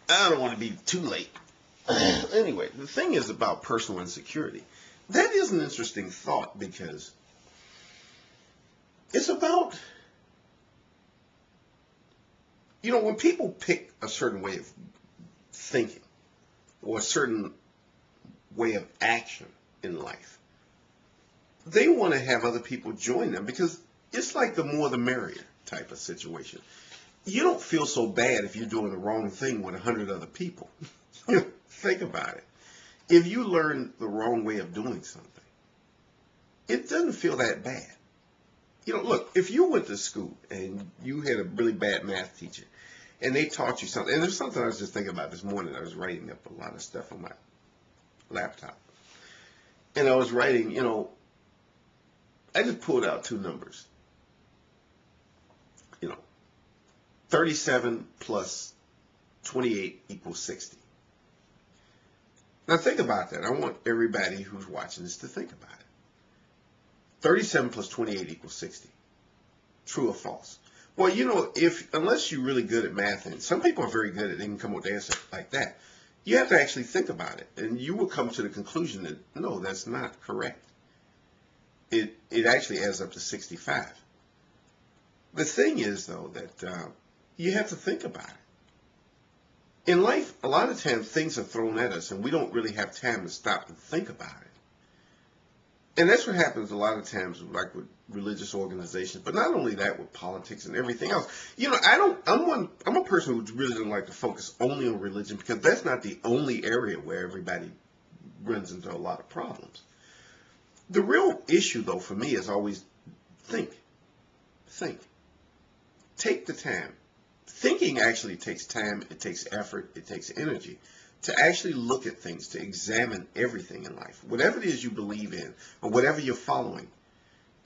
I don't want to be too late. Anyway, the thing is about personal insecurity. That is an interesting thought because it's about, when people pick a certain way of thinking or a certain way of action in life, they want to have other people join them because it's like the more the merrier type of situation. You don't feel so bad if you're doing the wrong thing with 100 other people. Think about it. If you learn the wrong way of doing something, it doesn't feel that bad. Look, if you went to school and you had a really bad math teacher and they taught you something, and there's something I was just thinking about this morning. I was writing up a lot of stuff on my laptop. And I was writing, I just pulled out two numbers. 37 plus 28 equals 60. Now think about that. I want everybody who's watching this to think about it. 37 plus 28 equals 60. True or false? Well, unless you're really good at math, and some people are very good at it, they can come up with the answer like that. You have to actually think about it, and you will come to the conclusion that no, that's not correct. It actually adds up to 65. The thing is, though, that you have to think about it. In life, a lot of times things are thrown at us, and we don't really have time to stop and think about it. And that's what happens a lot of times, like with religious organizations, but not only that, with politics and everything else. I'm a person who really doesn't like to focus only on religion because that's not the only area where everybody runs into a lot of problems. The real issue, though, for me is always think. Take the time. Thinking actually takes time, it takes effort, it takes energy to actually look at things, to examine everything in life. Whatever it is you believe in or whatever you're following,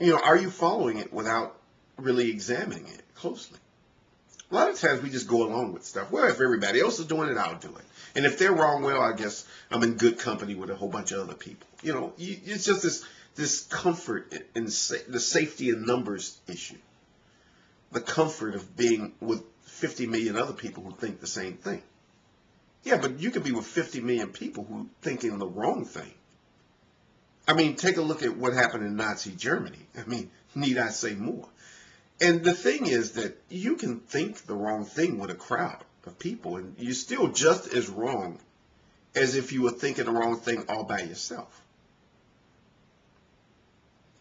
are you following it without really examining it closely? A lot of times we just go along with stuff. Well, if everybody else is doing it, I'll do it. And if they're wrong, well, I guess I'm in good company with a whole bunch of other people. It's just this comfort in the safety in numbers issue. The comfort of being with 50 million other people who think the same thing. Yeah, but you could be with 50 million people who thinking the wrong thing. I mean, take a look at what happened in Nazi Germany. I mean, need I say more? And the thing is that you can think the wrong thing with a crowd of people, and you're still just as wrong as if you were thinking the wrong thing all by yourself.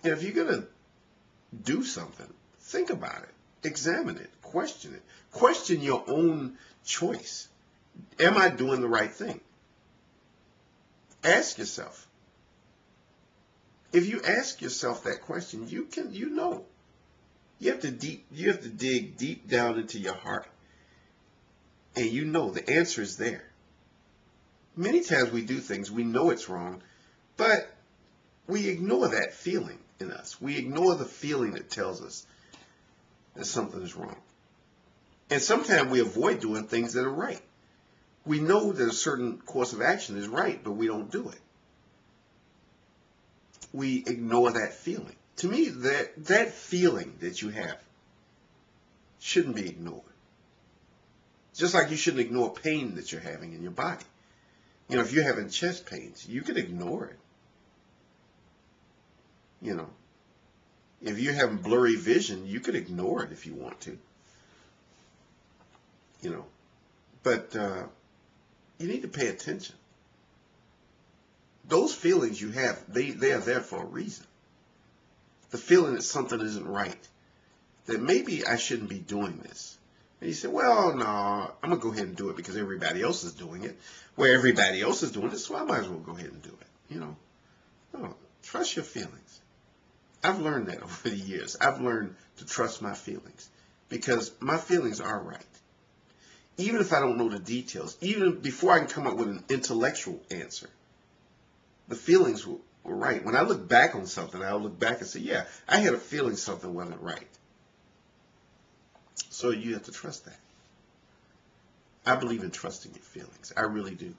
And if you're going to do something, think about it. Examine it. Question it. Question your own choice. Am I doing the right thing? Ask yourself. If you ask yourself that question, you know. You have to dig deep down into your heart, and the answer is there. Many times we do things, we know it's wrong, but we ignore that feeling in us. We ignore the feeling that tells us that something is wrong. And sometimes we avoid doing things that are right. We know that a certain course of action is right, but we don't do it. We ignore that feeling. To me, that feeling that you have shouldn't be ignored. Just like you shouldn't ignore pain that you're having in your body. If you're having chest pains, you can ignore it. If you're having blurry vision, you could ignore it if you want to. But you need to pay attention. Those feelings you have, they are there for a reason. The feeling that something isn't right, that maybe I shouldn't be doing this. And you say, well, no, I'm going to go ahead and do it because everybody else is doing it. Well, everybody else is doing it, so I might as well go ahead and do it. No, trust your feelings. I've learned that over the years. I've learned to trust my feelings because my feelings are right. Even if I don't know the details, even before I can come up with an intellectual answer, the feelings were right. When I look back on something, I'll look back and say, yeah, I had a feeling something wasn't right. So you have to trust that. I believe in trusting your feelings. I really do.